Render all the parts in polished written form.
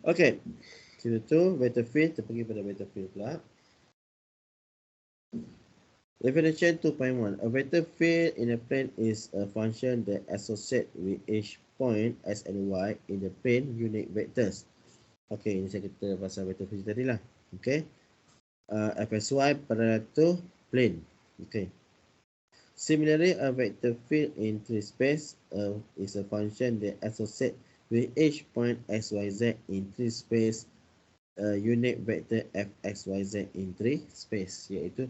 Okay, kita tu vector field, kita pergi pada vector field pula. Definition 2.1. A vector field in a plane is a function that associates with each point x and y in the plane unit vectors. Okay, ini saya kata pasal vector field tadi lah. Okay. Fxy pada tu plane. Okay. Similarly, a vector field in 3 space is a function that associates with each point x, y, z in 3 space unit vector fxyz in 3 space, iaitu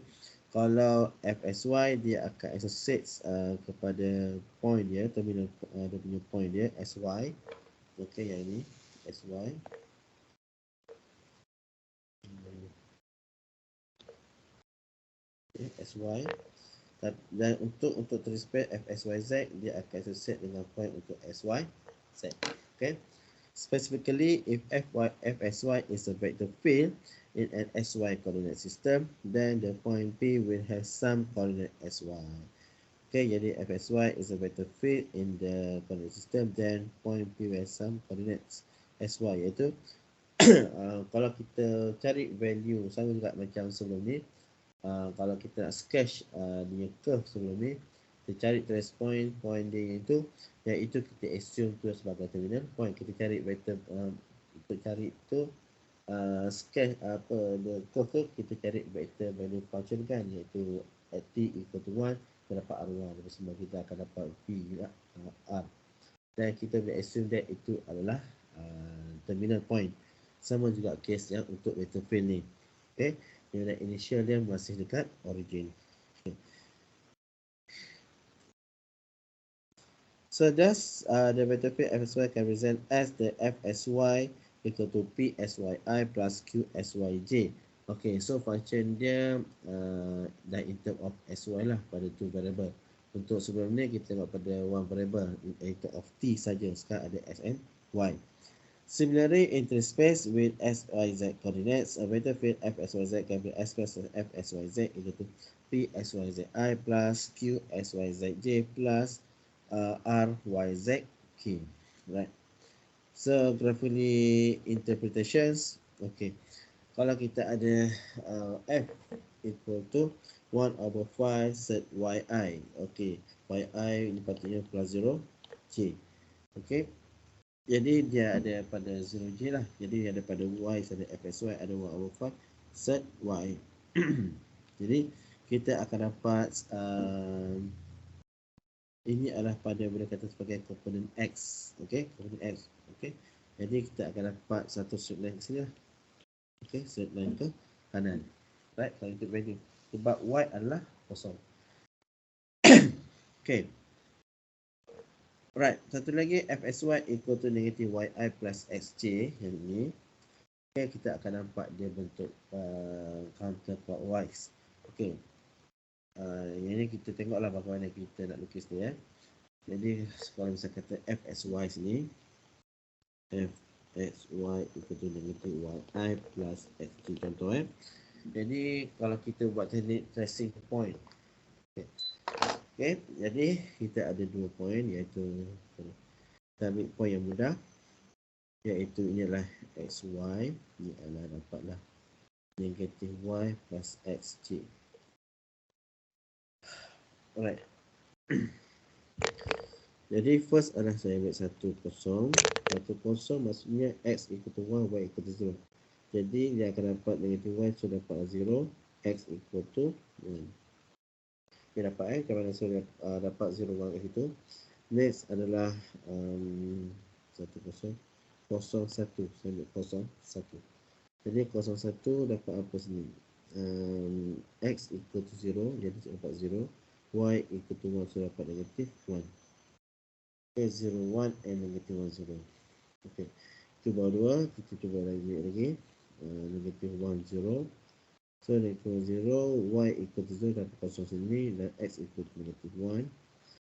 kalau fxy dia akan associate kepada point dia, terminal dia punya point dia sy. Okey, yang ini sy. Okay, sy. Dan untuk 3 space fxyz dia akan associate dengan point untuk syz. Okay. Specifically, if fxy is a vector field in an xy coordinate system, then the point P will have some coordinate sy. Okay, jadi fxy is a vector field in the coordinate system, then point P will have some coordinates sy, iaitu kalau kita cari value sama juga macam sebelum ni, kalau kita nak sketch dia curve sebelum ni, kita cari trace point dia itu, iaitu kita assume tu sebagai terminal point. Kita cari vector untuk cari tu sketch the curve tu, kita cari vector value function kan, iaitu at t equal to 1, kita dapat r1, jadi semua kita akan dapat v juga, r, dan kita boleh assume that itu adalah terminal point. Sama juga case yang untuk vector field ni. Okay, nilai initial dia masih dekat origin. Okay. So thus the vector field fxy can present as the fsy equal to psyi plus qsyj. Okay, so function dia dah in term of sy lah pada two variable. Untuk sebelum ni kita tengok pada one variable in term of t saja. Sekarang ada x and y. Similarly, in three space with s, y, z coordinates, a vector field fxyz can be expressed as fxyz equal to psyzi plus qsyzj plus ryzq. Right. So graphically interpretations. Okay. Kalau kita ada f equal to 1/5 set yi. Okay. Yi ini patutnya plus 0 j. Okay. Jadi dia ada pada 0j lah. Jadi ada pada y ada fxy ada 1/5 set y. Jadi kita akan dapat ini adalah pada boleh kata sebagai komponen x. Okey, komponen x. Okey. Jadi kita akan dapat satu straight line ke sini lah. Okey, straight line ke kanan. Right, kalau untuk value. Sebab y adalah kosong. Okey. Right, satu lagi fxy equal to negative yi plus xj yang ini. Okay, kita akan nampak dia bentuk counterclockwise. Okay. Yang ini kita tengoklah bagaimana kita nak lukis dia. Jadi kalau misalnya kata fxy sini, fxy equal to negative yi plus xj contoh. Jadi kalau kita buat teknik tracing point. Okay, jadi kita ada dua point, iaitu kita ambil point yang mudah, iaitu ini adalah xy, ini adalah dapatlah negative y plus xj. Alright. Jadi first adalah saya ambil 1, 0. 1, 0 maksudnya x equal to 1, y equal to 0. Jadi dia akan dapat negative y, so dapat 0, x equal to 1. Dia dapat kerana saya dapat 0, 1 kat situ. Next adalah 1, 0, 0, 1. Saya ambil 0, 1. Jadi 0, 1 dapat apa sini? X equal to 0, jadi saya dapat 0. Y equal to 1, saya dapat negative 1. Okay, 0, 1 and negative 1, 0. Okay, cuba 2, kita cuba lagi. Negative 1, 0. So negative 0, y equal to 0, dapat kosong sini, dan x equal to negative 1.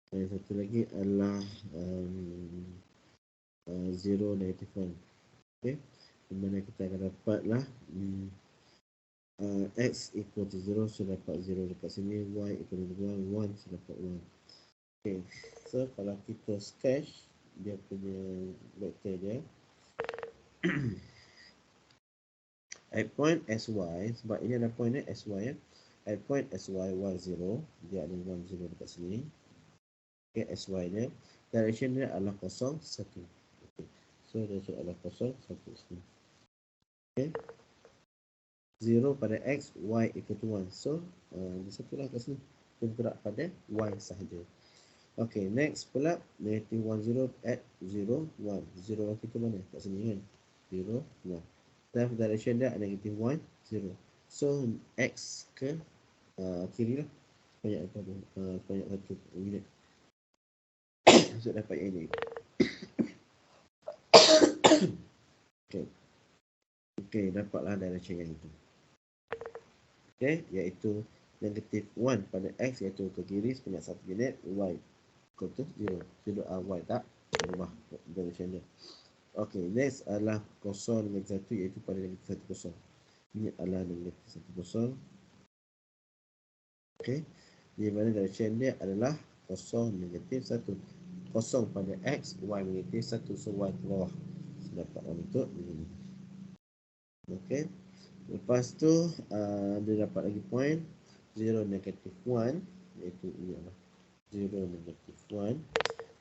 Dan satu lagi adalah 0, negative 1. Okay, di mana kita akan dapatlah x equal to 0, so dapat 0 dekat sini, y equal to 1, 1, so dapat 1. Okay, so kalau kita sketch dia punya vector dia, At point SY, sebab ini ada point SY ya. At point SY, Y0, dia ada 10 dekat sini. Okay, SY dia, direction dia adalah 0, 1. Okay. So, direction adalah 0, 1 sini. Okay. 0 pada X, Y equal to 1. So, dia satulah kat sini. Dia bergerak pada Y sahaja. Okay, next pula, negative 1, 0 at 0, 1. 0 kita mana? Kat sini kan? 0, 1. Dan direction dia negative 1, 0. So, X ke kiri lah. Banyak satu unit. So, dapat yang ini. Okay. Okay, dapatlah direction yang itu. Okay, iaitu negative 1 pada X, iaitu ke kiri sebanyak 1 unit, Y equal to 0. 0 Y tak berubah direction dia. Okay, next adalah 0 negatif 1, iaitu pada negatif 1, 0. Ini adalah negatif 1, 0. Okay, di mana direction dia adalah 0 negatif 1. 0 pada X, Y negatif 1, so Y ke bawah. So, dapatlah bentuk begini. Okay, lepas tu dia dapat lagi point 0 negatif 1, iaitu ini adalah 0 negatif 1,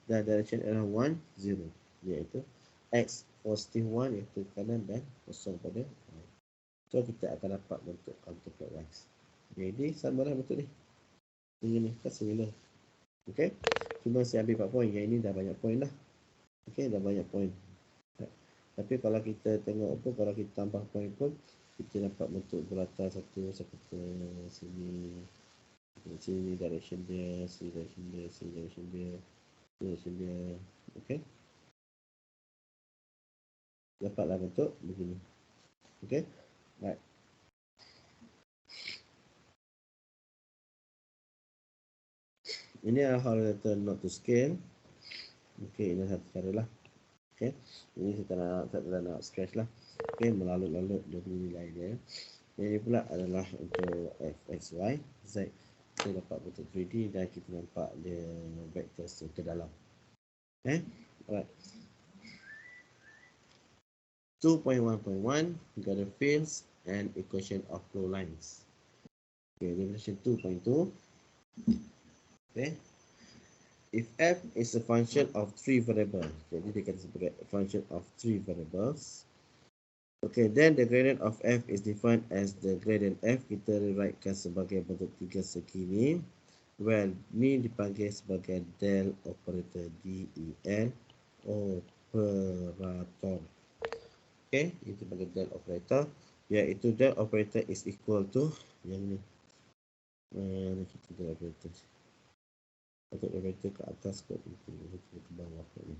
dan direction adalah 1, 0, iaitu X positif 1, iaitu kanan, dan 0 pada Y. So, kita akan dapat bentuk counterclockwise. Jadi, sama lah bentuk ni. Ini kan similar. Okay, cuma saya ambil 4 point. Yang ini dah banyak point lah. Okay, dah banyak point. Tapi kalau kita tengok apa, kalau kita tambah point pun, kita dapat bentuk bulatan satu. Saya kata sini, sini direction dia, sini direction dia, sini direction dia, sini direction dia. Okay, dapatlah bentuk begini. Okay, right. Ini adalah horizontal not to scale. Okay, ini satu cara lah. Okay, ini saya tak nak sketch lah. Okay, melalut-lalut dia punya nilai dia. Ini pula adalah untuk F, X, Y, Z. Kita dapat bentuk 3D dan kita nampak dia vector ke dalam. Okay, alright. 2.1.1, gather fields and equation of flow lines. Okay, definition 2.2. Okay, if f is a function of 3 variables, jadi dia kata sebagai function of 3 variables. Okay, then the gradient of f is defined as the gradient f. Kita writekan sebagai bentuk 3 segi ni. Well, ni dipanggil sebagai del operator, del operator. Okay, itu sebagai del operator, iaitu del operator is equal to yang ni. Kita del operator. Atau operator ke atas ke bawah ni.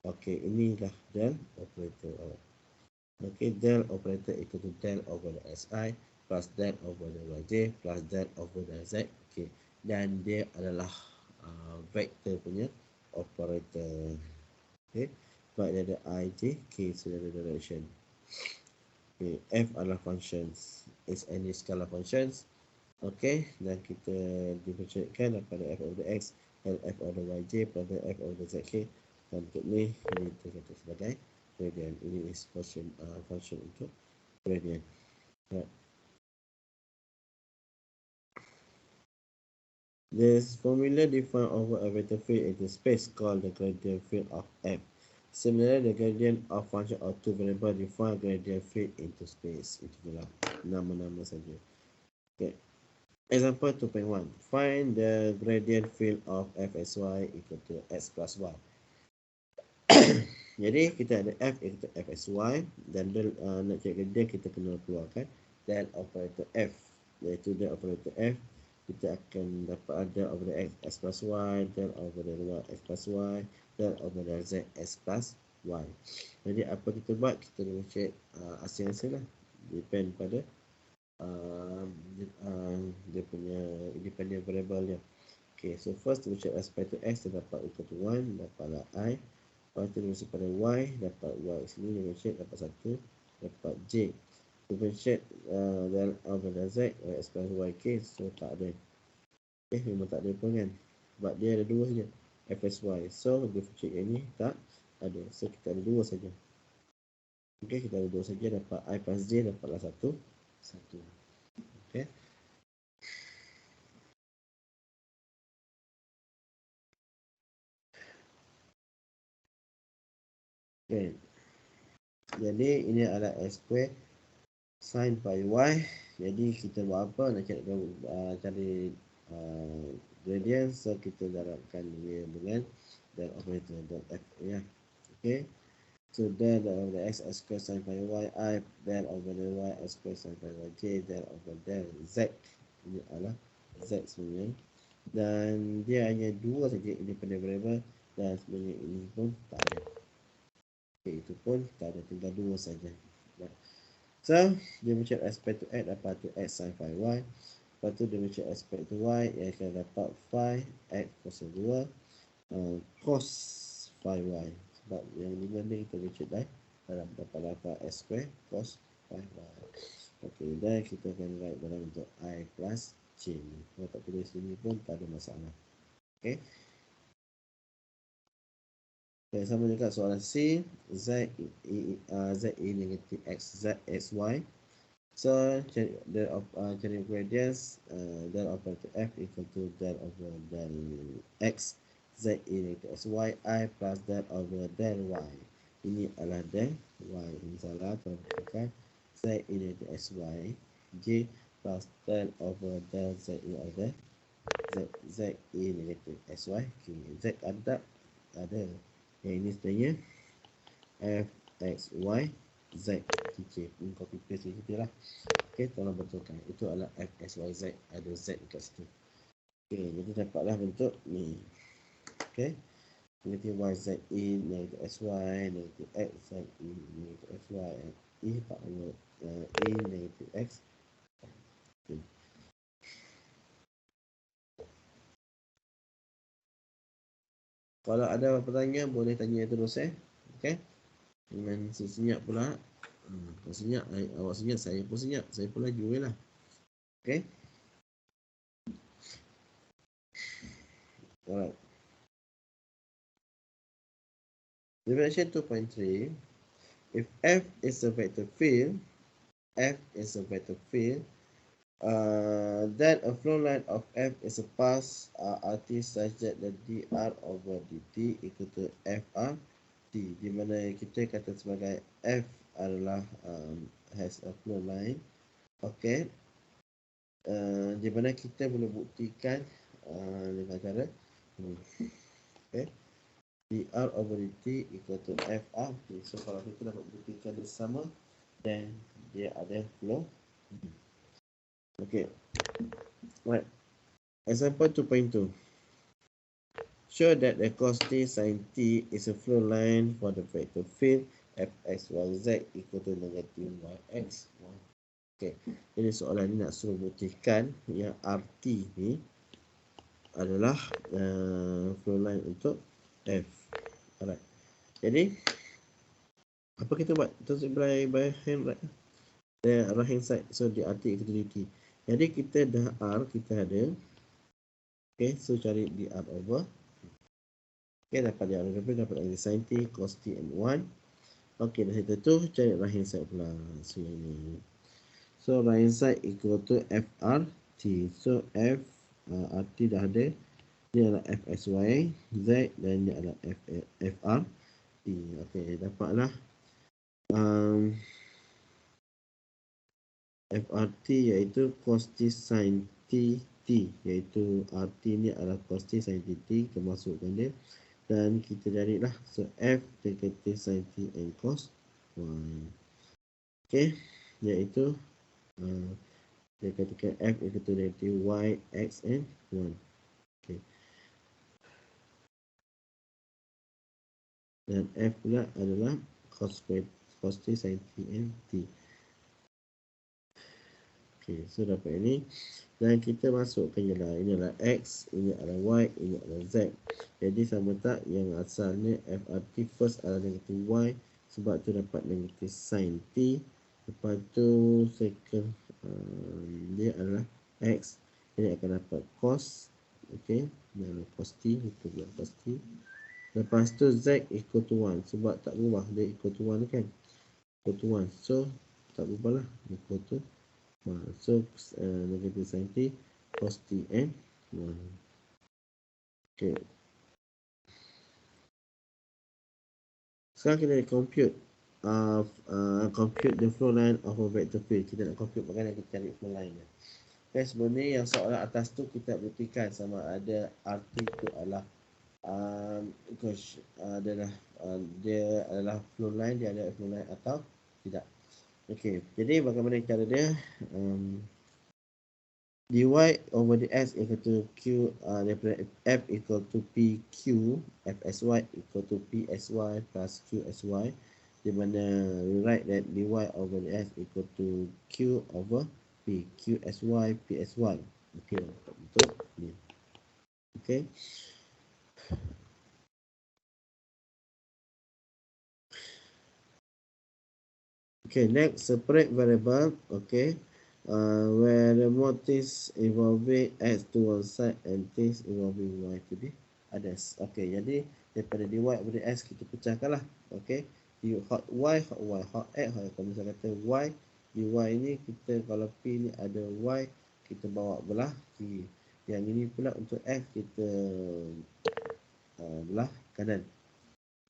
Okay, inilah del operator. Okay, del operator equal to del over the SI plus del over the YJ plus del over the Z. Okay, dan dia adalah vector punya operator. Okay, sebab dia ada IJ, K sudah ada direction. Okay, F adalah functions, is any scalar functions. Okay, dan kita differentiatekan daripada F over the X dan F over the YJ pada F over the ZK. Dan untuk ni, ini kita kata sebagai gradient. Ini is function untuk gradient. Right. This formula defines over a vector field into space called the gradient field of F. Similarly, the gradient of function of two variables define gradient field into space. Itu adalah nama-nama saja. Okay. Example 2.1. Find the gradient field of fxy equal to x plus y. Jadi kita ada f equal to fxy dan nak cari gradient kita kena keluarkan del operator f, iaitu del operator f. Kita akan dapat del over the x plus y, del over the y x plus y, del over the z x plus y. Jadi apa kita buat, kita kena check asing-asing lah, depend pada dia punya independent variable dia. Okay, so first we check respect to x, dia dapat equal to 1, dapatlah I. Lepas tu dia pada y, dapat y sini, dia check dapat 1, dapat j. Kita check del over the z, y x plus y k, so tak ada. Okay, memang tak ada pun kan, sebab dia ada dua saja, fxy. So dia check yang ni tak ada, so kita ada dua saja. Okey, kita ada 2 saja, dapat I plus J, dapatlah 1. Okey. Okay. Jadi ini adalah S square sin pi y. Jadi kita buat apa? Nak cari gradient. So kita darabkan dia dengan del operator del f ya. Okay. So del over the x square sin pi y, I del over the y square sin pi y, j del over del z. Ini adalah z sebenarnya. Dan dia hanya 2 saja independent variable, dan sebenarnya ini pun tak ada. Okay, itu pun tak ada, tinggal 2 saja. So, dia mencari aspek to x, dapat to x sin phi y. Lepas tu dia mencari aspek to y, yang akan dapat phi x cos 2 cos phi y. Sebab yang 5 ni kita mencari dapat s square cos phi y. Okey, dan kita akan write dalam bentuk I plus J. Kalau tak tulis sini pun tak ada masalah. Okey. Okay, sama juga soalan C, Z E negatif X, Z, X, Y. So, cari gradients, del operator F equal to del over del X, Z E negatif X, Y, I plus del over del Y. Ini adalah del Y. Ini salah, terbuka. Z E negatif X, Y, J plus del over del Z E over Z E negatif X, Y. Okay. Z ada. Yang ini sebenarnya F, X, Y, Z. Okay, copy paste kita lah. Okay, tolong betulkan. Itu adalah F, X, Y, Z. Ada Z dekat situ. Okay, jadi dapatlah bentuk ni. Okay, negatif Y, Z, E, negatif X, Y, negatif X, Z, E, negatif X, Y, E, E, negatif X. Okay. Kalau ada pertanyaan, boleh tanya terus Okay. Dengan senyap pula. Senyap, awak senyap, saya pun senyap. Saya pun laju lah. Okay. Alright. Definition 2.3. If F is a vector field, then a flow line of F is a path RT such that the dr over dt equal to FR T, di mana kita kata sebagai F adalah has a flow line. Okay. Di mana kita boleh buktikan dengan cara okay, dr over dt equal to FR T. So kalau kita dapat buktikan dia sama, then dia ada flow. Okay. Right. Example 2.2. Show that the cos t sin t is a flow line for the vector field fx, yz equal to negative yx. Okay. Jadi soalan ni nak suruh buktikan yang RT ni adalah flow line untuk F. Alright. Jadi apa kita buat? Terus by hand, right? Right hand side. So di RT equal to dt. Jadi kita dah R, kita ada. Okay, so cari dr over. Okay, dapat dr over, dapat lagi sin t, cos t, and 1. Okay, dah situ tu, cari right hand side pula. So, yang ni. So, right hand side equal to fr t. So, f rt dah ada. Dia adalah fxy, z, dan dia adalah fr t. Okay, dapatlah FRT iaitu cos t sin t t, iaitu RT ni adalah cos t sin t t, kita masukkan dia dan kita carilah. So F negative sin t and cos y. Okay, iaitu dia katakan F equal to negative y, x and 1. Okay. Dan F pula adalah cos t sin t and t. Okay, so dapat ini dan kita masukkan je lah. Ini adalah X, ini adalah Y, ini adalah Z. Jadi sama tak yang asalnya FRT first adalah negatif Y, sebab tu dapat negatif sin T. Lepas tu second dia adalah X, jadi akan dapat cos. Okay, dan cos T, itu buat cos T. Lepas tu Z equal to 1, sebab tak berubah, dia equal to 1 kan. equal to 1. So tak berubah lah, equal to 1. So negative sin t cos t and 1. Okay. Sekarang kita nak compute the flow line of a vector field. Kita nak compute bagaimana kita cari flow line dia. Okay, sebenarnya yang soalan atas tu kita buktikan sama ada RT itu adalah dia adalah flow line, dia ada flow line atau tidak. Okey, jadi bagaimana cara dia? Dy over dx equal to q daripada f equal to pq, fsy equal to psy plus qsy, di mana we write that dy over dx equal to q over p, qsy psy. Okey, betul ni. Okey. Okay, next, separate variable, okay, where the more things involving x to one side and things involving y to the others. Okay, jadi daripada dy over dx kita pecahkan lah, okay, hot y, hot x, kalau misalnya kata y, dy ni kita kalau p ni ada y, kita bawa belah kiri. Yang ini pula untuk x kita belah kanan.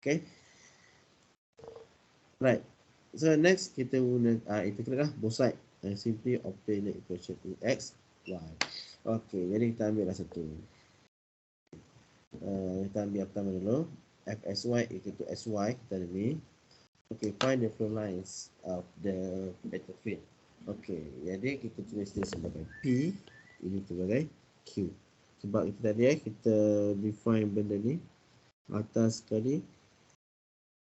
Okay, right. So next kita guna integrate lah both side and simply obtain the equation x, y. Okay, jadi kita ambil lah satu. Kita ambil pertama dulu. Fsy equal to sy, kita ada ni. Okay, find the flow lines of the vector field. Okay, jadi kita tulis dia sebagai P, ini sebagai Q. Sebab kita tadi kita define benda ni. Atas sekali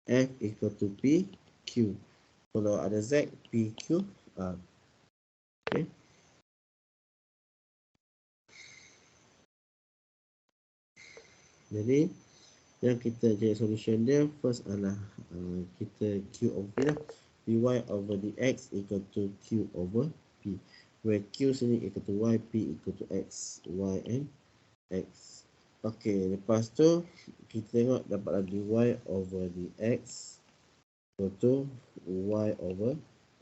F equal to P, Q. Kalau ada Z, PQ, R. Okay. Jadi, yang kita cari solution dia, first adalah kita Q over P lah. Dy over dx equal to Q over P. Where Q sini equal to Y, P equal to X. Y and X. Okay, lepas tu, kita tengok dapatlah dy over dx equal to y over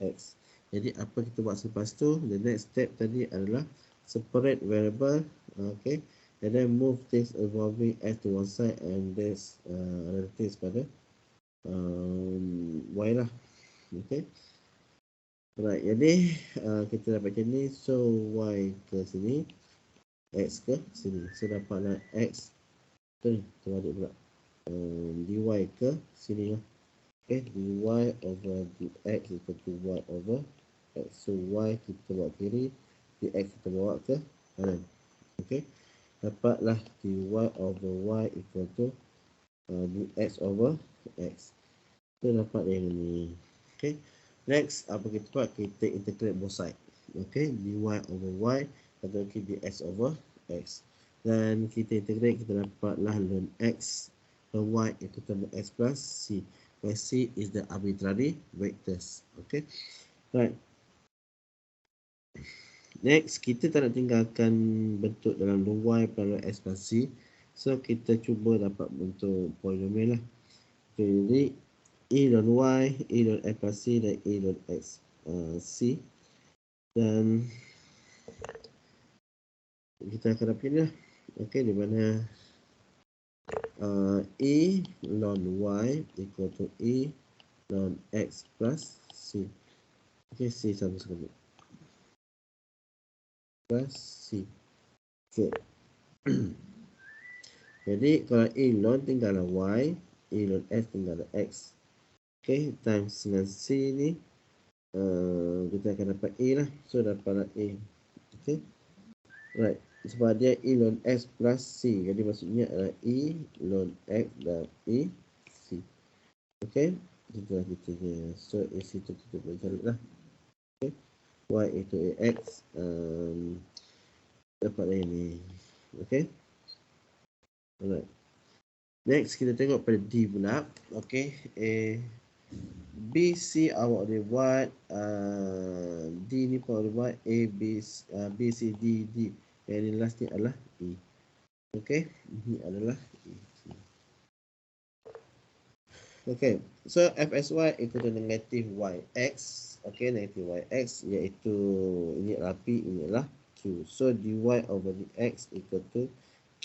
x. Jadi apa kita buat selepas tu? The next step tadi adalah separate variable, okay, and then move things involving x to one side and this other things pada y lah, okay. Right, jadi kita dapat macam ni. So y ke sini, x ke sini. So dapatlah x tu ni, terbalik pula, dy ke sini lah. Okay, dy over dx equal to y over x. So y kita bawa kiri, dx kita bawa ke kanan. Okay, dapatlah dy over y equal to dx over x. Kita dapat yang ni. Okay, next apa kita buat? Kita integrate both side. Okay, dy over y atau dx over x. Dan kita integrate, kita dapatlah ln x per y equal to x plus c. Where C is the arbitrary vectors. Okay, right. Next, kita tak nak tinggalkan bentuk dalam y per x plus c. So, kita cuba dapat bentuk polinomial lah. Okay, jadi e ln y, e ln x plus c dan e ln x c. Dan kita akan dapat ini lah. Okay, di mana e ln y equal to e ln x plus c. Okay, c sama sekali. Plus c. Okay. Jadi, kalau e ln tinggallah y, e ln x tinggallah x. Okay, times dengan c ni, kita akan dapat a lah. So, dapatlah a. Okay. Right. Sebab dia e ln x plus c. Jadi maksudnya adalah e ln x dan e c. Okay. Itulah kita je. So a c tu kita boleh cari lah. Okay. Y itu ax. Dapatlah ini. Okay. Alright. Next kita tengok pada D pula. Okay. B, C awak boleh buat. D ni pun boleh buat. A, B, C, D, D. Yang ini last ni adalah E. Okay, ini adalah E. Okay, so fsy equal to negative yx. Okay, negative yx iaitu ini adalah p, ini adalah q. So dy over dx equal to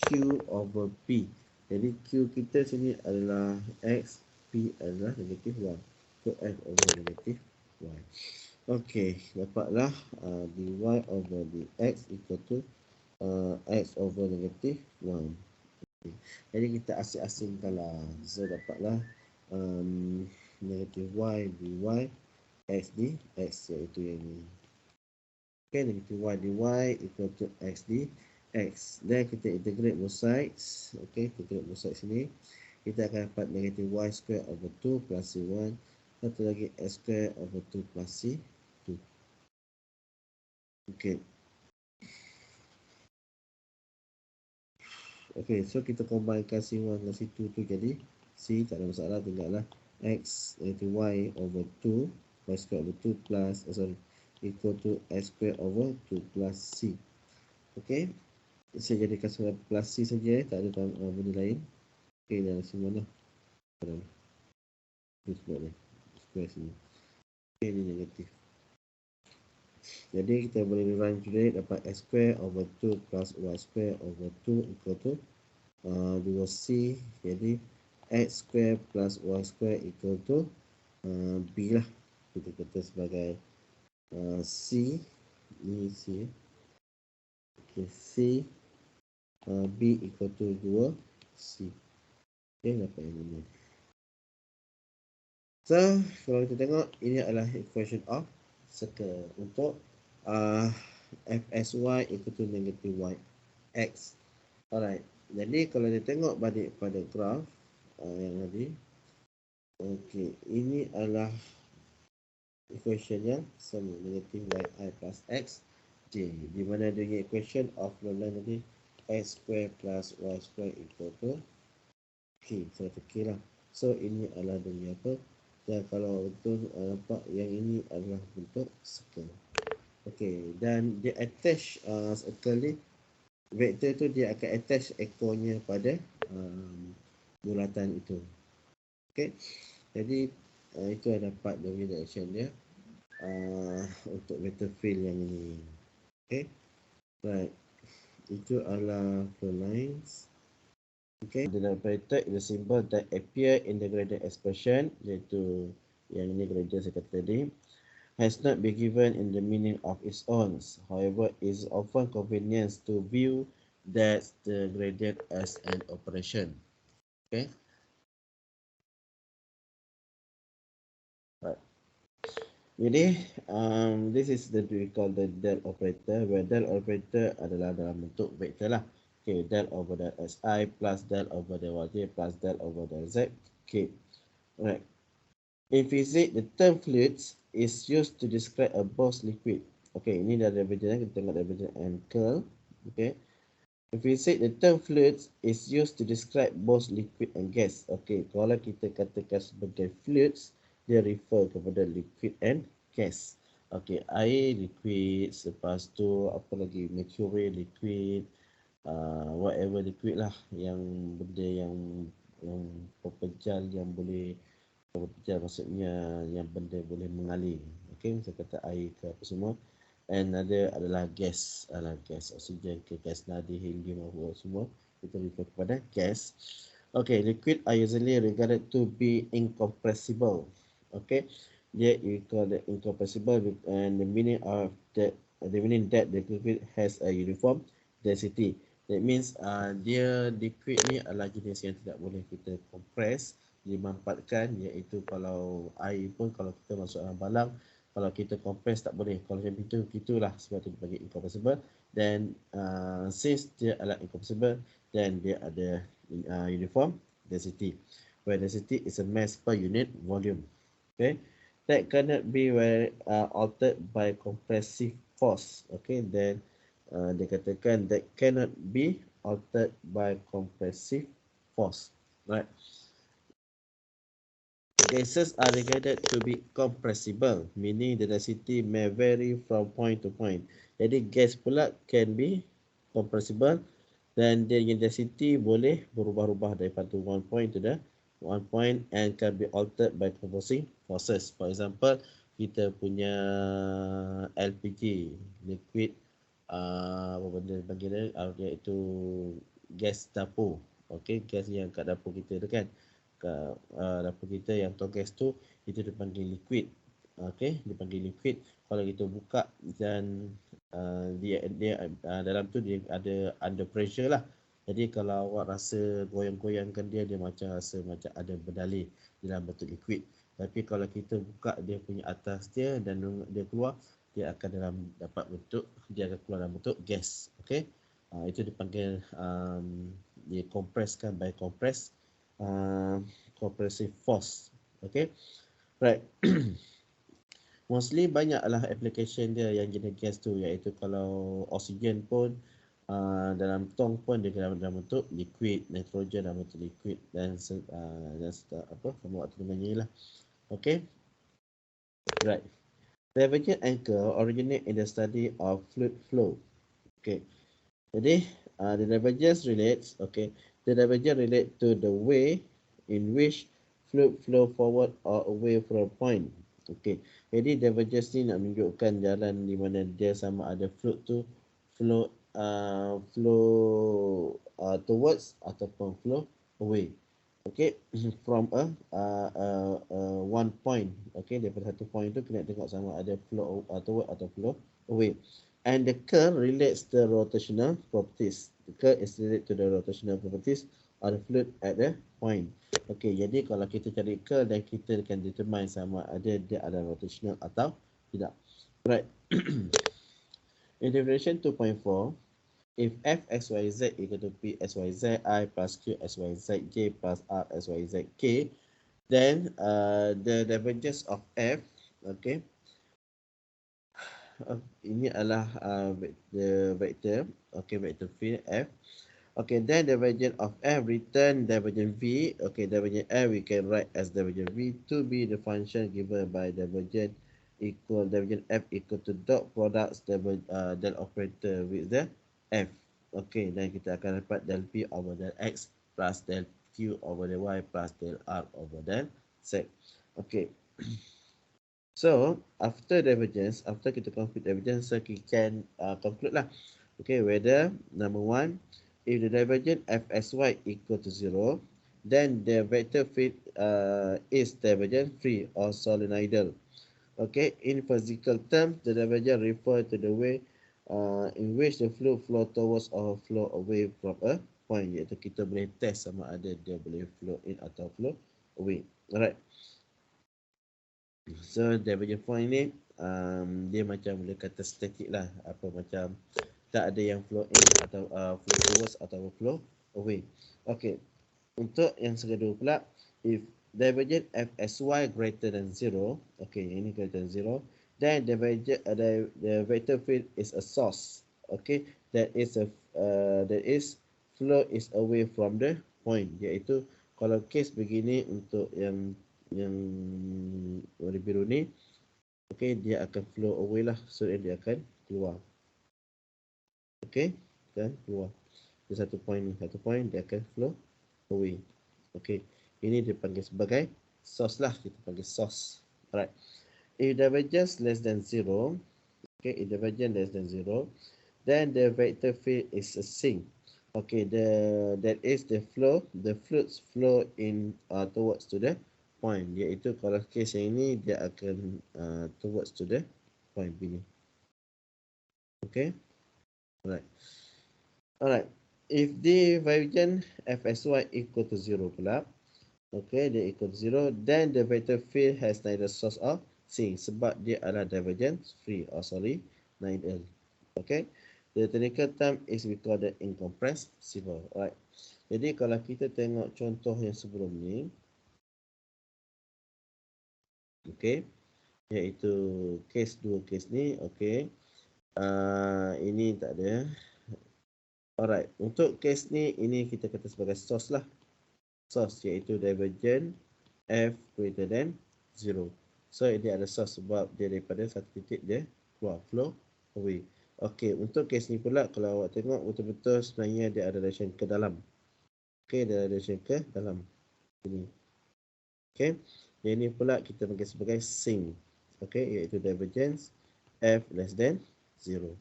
q over p. Jadi q kita sini adalah x, p adalah negatif y. So f over negatif y. Okay, dapatlah dy over dx equal to x over negatif 1. Okay. Jadi kita asing-asingkanlah. So dapatlah negatif y dy x dx iaitu yang ini. Okay, negatif y dy equal to x dx. Dan kita integrate both sides. Okay, integrate both sides sini. Kita akan dapat negatif y square over 2 plus c1. Satu lagi x square over 2 plus c2. Okay. Okay, so kita combinekan c1 dengan c2 tu jadi c, tak ada masalah, tinggallah x iaitu y over 2 y square over 2 plus equal to x square over 2 plus c. Okay, saya jadikan sebagai plus c saja, tak ada benda lain. Okay, dan semua lah square sini. Okay, ini negatif. Jadi kita boleh revise today, dapat x square over 2 plus y square over 2 equal to 2c. Jadi x square plus y square equal to b lah. Kita kata sebagai c. Ini c. Okay, c b equal to 2c. Okay, dapat yang ini. So, kalau kita tengok, ini adalah equation of circle untuk fsy equal to negative yx. Alright. Jadi kalau kita tengok balik pada graf yang tadi, okey, ini adalah equation yang sama, negative yi plus x j, di mana dengan equation of flow line tadi x square plus y square equal to k, saya k lah. So ini adalah dengan apa? Dan kalau betul nampak yang ini adalah bentuk circle. Okey, dan dia attach circle ni, vektor tu dia akan attach ekornya pada bulatan itu. Okey, jadi itu ada dapat dari direction dia untuk vector field yang ini. Okey, right, itu adalah flow lines. Okay, the operator is a symbol that appear in the gradient expression, iaitu yang ini gradient saya kata tadi, has not been given in the meaning of its own. However, it is often convenient to view that the gradient as an operation. Okay. Right. Jadi, this is the we call the del operator, where del operator adalah dalam bentuk vektor lah. Okay, del over del si plus del over del yj plus del over del z. Okay, right. In physics, the term fluids is used to describe a both liquid. Okay, ini dah divergence, kita tengok divergence and curl. Okay. In physics, the term fluids is used to describe both liquid and gas. Okay, kalau kita katakan sebagai fluids, dia refer kepada liquid and gas. Okay, air liquid, lepas tu apa lagi, mercury liquid, whatever liquid lah, yang benda yang pepejal, yang boleh pepejal maksudnya yang benda boleh mengalir. Okay, saya kata air ke apa semua. And ada adalah gas, oksigen ke gas nadi, helium apa semua, kita refer kepada gas. Okay, liquid are usually regarded to be incompressible. Okay, dia called incompressible, and the meaning of that, the meaning that the liquid has a uniform density. That means dia liquid ni adalah jenis yang tidak boleh kita compress, dimanfaatkan, iaitu kalau air pun kalau kita masuk dalam balang, kalau kita compress tak boleh. Kalau macam itu, gitulah sebab itu dipanggil incompressible. Dan since dia adalah incompressible, then dia ada uniform density, where density is a mass per unit volume. Okay, that cannot be altered by compressive force. Okay, then dia katakan that cannot be altered by compressive force. Right. Gases are regarded to be compressible, meaning the density may vary from point to point. Jadi gas pula can be compressible, dan dia density boleh berubah-ubah daripada one point to the one point and can be altered by composing forces. For example, kita punya LPG, liquid apa benda panggil dia, iaitu gas dapur. Okey, gas yang kat dapur kita tu kan. Kat dapur kita yang tong gas tu itu dipanggil liquid. Okey, dipanggil liquid. Kalau kita buka dan dia dalam tu dia ada under pressure lah. Jadi kalau awak rasa goyang-goyangkan dia macam rasa macam ada berdalih dalam bentuk liquid. Tapi kalau kita buka dia punya atas dia dan dia keluar, dia akan dapat bentuk, dia akan keluar dalam bentuk gas. Okey. Itu dipanggil dia compresskan by compressive force. Okey. Right. Mostly banyaklah application dia yang jenis gas tu, iaitu kalau oksigen pun dalam tong pun dia dalam bentuk liquid, nitrogen dalam bentuk liquid dan apa kamu waktu dengannya lah. Okay, right. Divergent angle originate in the study of fluid flow. Okay, jadi the divergence relates. Okay, the divergence relate to the way in which fluid flow forward or away from a point. Okay, jadi divergence ni nak menunjukkan jalan di mana dia sama ada fluid tu flow towards ataupun flow away. Okay, from a one point. Okay, daripada satu point tu kena tengok sama ada flow toward atau flow away. And the curve relates the rotational properties. The curve is related to the rotational properties of the fluid at the point. Okay, jadi kalau kita cari curve dan kita akan determine sama ada dia ada rotational atau tidak. Right. In definition 2.4, if f x y z equal to p s y z I plus q s y z j plus r s y z k, then the divergence of f, okay, ini adalah the vector, okay, vector field f. Okay, then divergence of f return divergence v. Okay, divergence f we can write as divergence v to be the function given by divergence f equal to dot products del operator with the f. Okay, dan kita akan dapat del p over del x plus del q over del y plus del r over del z. Okay. So after divergence, after kita complete divergence, so we can conclude lah. Okay, whether number one, if the divergence fxy equal to 0, then the vector field is divergence free or solenoidal. Okay, in physical terms, the divergence refer to the way in which the fluid flow towards or flow away from a point. Iaitu kita boleh test sama ada dia boleh flow in atau flow away. Alright. So divergence point ni dia macam boleh kata static lah, apa macam tak ada yang flow in atau flow towards atau flow away. Okay, untuk yang kedua pula, if divergence fxy greater than 0, okay, ini greater than 0, then the vector field is a source, okay, that is flow is away from the point, iaitu kalau case begini untuk yang warna biru ni, okay, dia akan flow away lah, so dia akan keluar. Okay, dan keluar. Dia satu point dia akan flow away. Okay, ini dipanggil sebagai source lah, kita panggil source. Alright. If divergence less than 0, okay, if divergence less than 0, then the vector field is a sink. Okay, that is the fluids flow in towards to the point, iaitu kalau case yang ini dia akan towards to the point begini. Okay. Alright. If the divergence fxy equal to 0 pula, okay, dia equal to 0, then the vector field has neither source or sink sebab dia adalah divergence free or solenoidal. Okay. The technical term is we call the incompressible. Alright. Jadi kalau kita tengok contoh yang sebelum ni, okay, iaitu case 2 case ni, okay, ini tak ada. Alright, untuk case ni, ini kita kata sebagai source lah. Source iaitu divergence f greater than 0. So dia ada source sebab dia daripada satu titik dia keluar, flow away. Okay, untuk case ni pula kalau awak tengok betul-betul sebenarnya dia ada direction ke dalam. Okay, dia ada direction ke dalam. Ini. Okay, yang ini pula kita panggil sebagai sink. Okay, iaitu divergence F less than 0.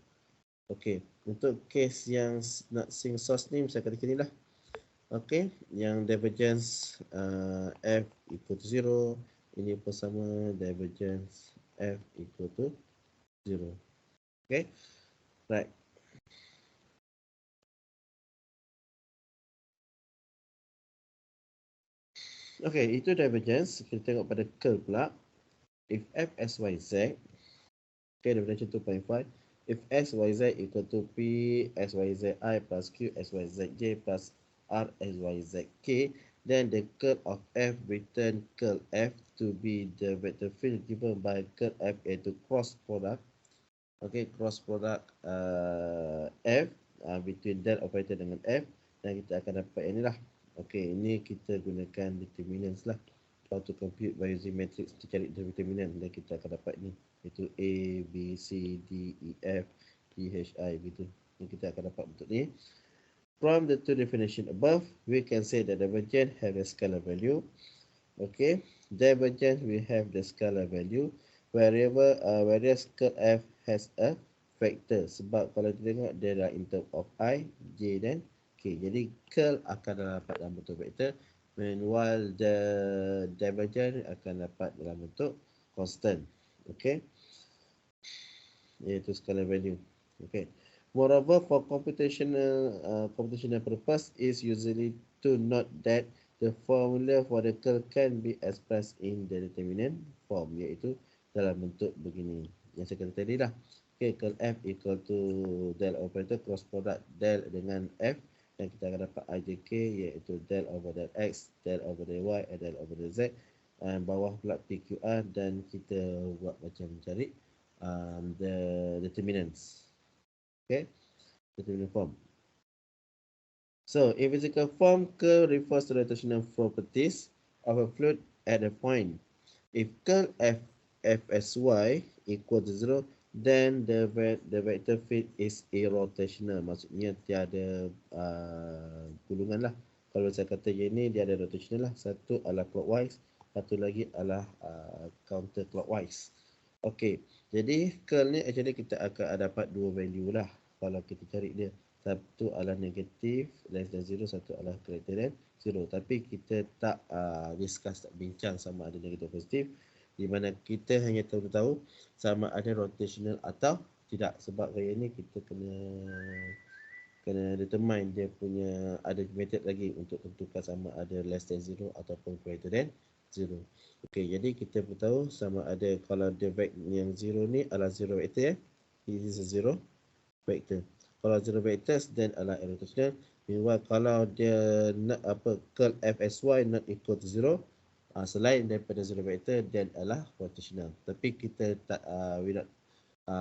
Okay, untuk case yang nak sink source ni, saya kata ni lah. Okay, yang divergence F equal to 0. Ini pun sama, divergence F equal to 0. Okay, right. Okay, itu divergence. Kita tengok pada curl pula. If f, s, y, z, okay, definition 2.5. If s, y, z equal to p, s, y, z, I plus q, s, y, z, j plus r, s, y, z, k, then the curl of f return curl f to be the vector field given by curl f iaitu cross product. Okay, cross product f between del operator dengan f, dan kita akan dapat yang ni lah. Okay, ini kita gunakan determinants lah. How to compute by using matrix to cari determinant, dan kita akan dapat ni, iaitu A, B, C, D, E, F, G, H, I gitu. Ini kita akan dapat bentuk ni. From the two definition above, we can say that divergence have a scalar value. Okay, divergence we have the scalar value wherever whereas curl f has a vector. Sebab kalau kita tengok dia adalah in term of I, J dan K. Jadi curl akan dapat dalam bentuk vector, meanwhile the divergence akan dapat dalam bentuk constant. Okay, iaitu scalar value. Okay, moreover for computational purpose is usually to note that the formula for the curl can be expressed in the determinant form, iaitu dalam bentuk begini yang saya kata tadi lah. Okay, curl f equal to del operator cross product del dengan f, dan kita akan dapat ijk iaitu del over del x, del over del y, del over del z, dan bawah pula pqr, dan kita buat macam cari the determinants. Okay, determinant form. So, in physical form, curl refers to the rotational properties of a fluid at a point. If curl f fsy equal to 0, then the vector field is irrotational. Maksudnya tiada gulungan lah. Kalau saya kata yang ni dia ada rotational lah. Satu adalah clockwise, satu lagi adalah counter clockwise. Okay, jadi curl ni actually kita akan dapat dua value lah kalau kita cari dia. Satu adalah negatif less than 0, satu adalah greater than 0. Tapi kita tak discuss, tak bincang sama ada negatif positif, di mana kita hanya tahu sama ada rotational atau tidak. Sebab gaya ni kita kena determine dia punya, ada method lagi untuk tentukan sama ada less than 0 ataupun greater than 0. Okey, jadi kita pun tahu sama ada kalau dia vector yang 0 ni adalah 0 vector ya. This is a 0 vector. Kalau 0 vectors then adalah irrotational. Meanwhile kalau dia curl fsy not equal to 0, selain daripada 0 vector then adalah rotational. Tapi kita tak we not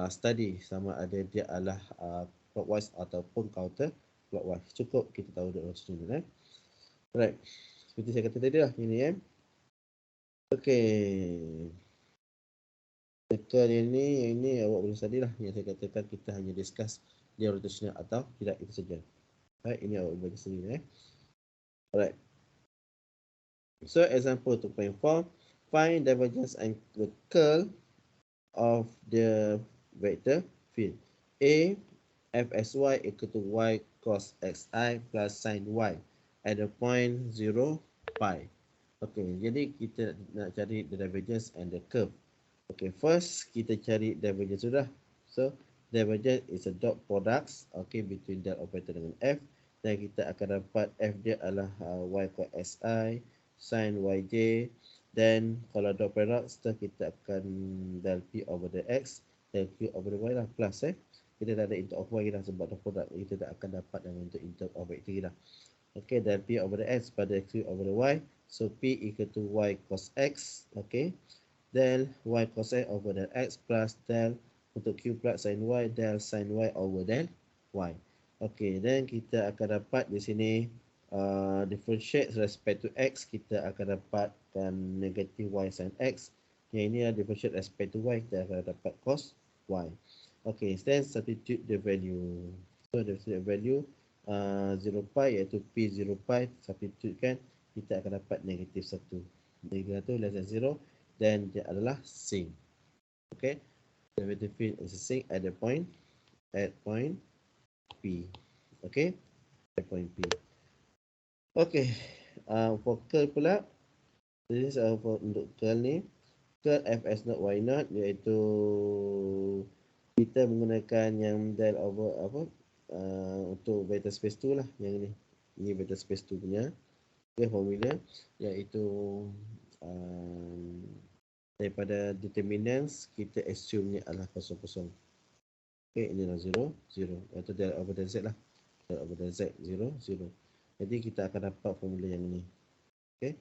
study sama ada dia adalah clockwise ataupun counter clockwise. Cukup kita tahu dia rotational. Right. Seperti saya kata tadi lah ini Okey. Curl yang ni awak boleh study lah. Yang saya katakan kita hanya discuss dia rotational atau tidak, itu saja. Right, ini awak boleh sendiri Alright. So example 2.4, find divergence and the curl of the vector field. A fsy equal to y cos xi plus sin y at the point 0 pi. Okay, jadi kita nak cari the divergence and the curve. Okay, first kita cari divergence sudah. So divergence is a dot products, okay, between del operator dengan f, dan kita akan dapat f dia adalah y cos si sin yj, dan kalau dot products kita akan del p over the x, del q over the y lah, plus kita tak ada inter of y lah sebab dot product, kita tak akan dapat dalam untuk inter of vector lah. Okay, del p over the x pada q over the y, so p equal to y cos x, okay, del y cos x over del x plus del untuk q plus sin y del sin y over del y. Okay, then kita akan dapat di sini differentiate respect to x, kita akan dapatkan negative y sin x. Yang ini adalah differentiate respect to y, kita akan dapat cos y. Okay, then substitute the value. So the value 0 pi iaitu p 0 pi, substitute kan, kita akan dapat negative 1. Negara tu less than 0, then dia adalah sink. Okay, derivative field is a sink at the point P. Okay, at point P. Okay, for curl pula, this is for untuk curl ni, curl fs not y not, iaitu kita menggunakan yang del over apa untuk vector space tu lah, yang ni vector space tu punya formula, iaitu daripada determinants kita assume ni adalah kosong-kosong. Okay, ini adalah 0, 0. Atau del over del z lah. Del over del z, 0, 0. Jadi kita akan dapat formula yang ni. Okay.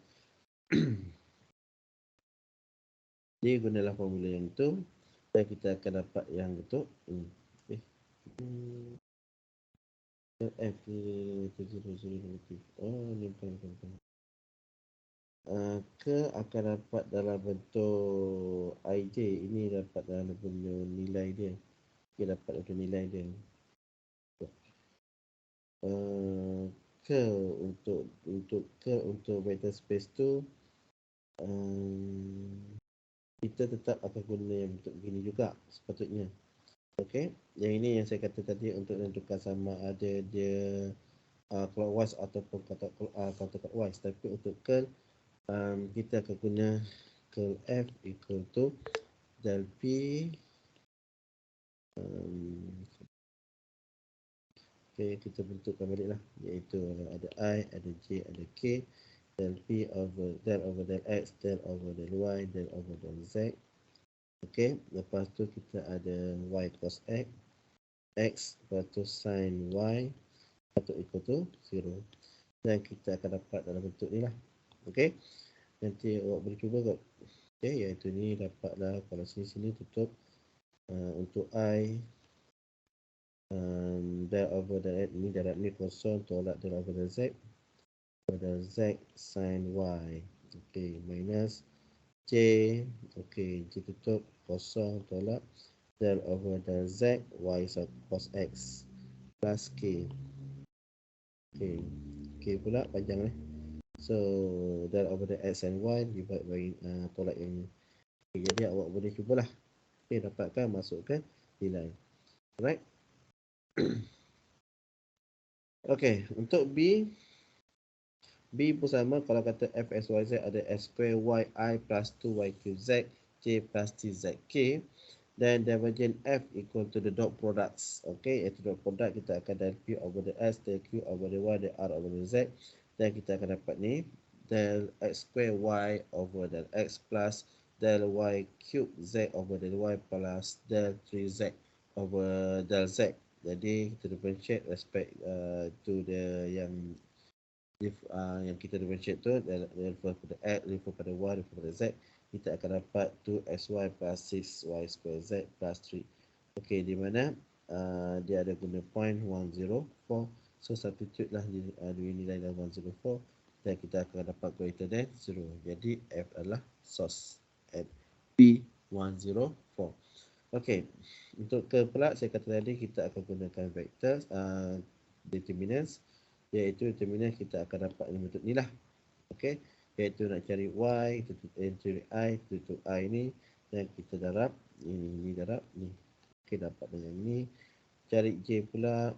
Jadi gunalah formula yang itu dan kita akan dapat yang untuk ini. Okay. F ni bukan. Ke akan dapat dalam bentuk IJ. Ini dapat dalam bentuk nilai dia. Kita dapat bentuk nilai dia. Ke untuk vector space tu kita tetap akan guna yang bentuk begini juga sepatutnya. Okey, yang ini yang saya kata tadi untuk menentukan sama ada dia clockwise ataupun counterclockwise. Tapi untuk curl kita akan guna curl F equal to del P. Okay, kita bentukkan balik lah, iaitu ada I, ada J, ada K, del P over del X, del over del Y, del over del Z. Okay, lepas tu kita ada Y cos X, X, lepas tu sin Y, lepas tu equal to 0. Dan kita akan dapat dalam bentuk ni lah. Okay, nanti awak boleh cuba kot. Okay, iaitu ni dapatlah, kalau sini tutup untuk I, del over del X, ini darab ni kosong, tolak del over del Z, del Z sin Y. Okay, minus J, okay, J tutup, kosong, tolak del over del Z, Y cos X, plus K. Okay, K pula panjang ni. So, del over del X and Y, divide by tolak yang ni. Okay, jadi awak boleh cubalah. Okay, dapatkan, masukkan nilai. Alright. Okay, untuk B pun sama. Kalau kata f, x, y, z ada x square y I plus 2y cube z, j plus tz k. Dan divergent f equal to the dot products. Okay, iaitu dot product kita akan del q over the s, del q over the y, del r over the z. Dan kita akan dapat ni, del x square y over del x plus del y cube z over del y plus del 3z over del z. Jadi kita differentiate respect to the yang kita differentiate tu, refer pada x, refer pada y, refer pada z, kita akan dapat 2xy plus 6y square z plus 3. Okey, di mana dia ada guna point 104. So substitute lah dua nilai dalam 104 dan kita akan dapat greater than 0. Jadi f adalah source at P104. Okey, untuk ke pula saya kata tadi kita akan gunakan vector determinants, iaitu determinant kita akan dapat bentuk ni lah. Okey, iaitu nak cari y, cari I, tutup I ni dan kita darab ini darab ni. Okey, dapat dengan ni. Cari J pula.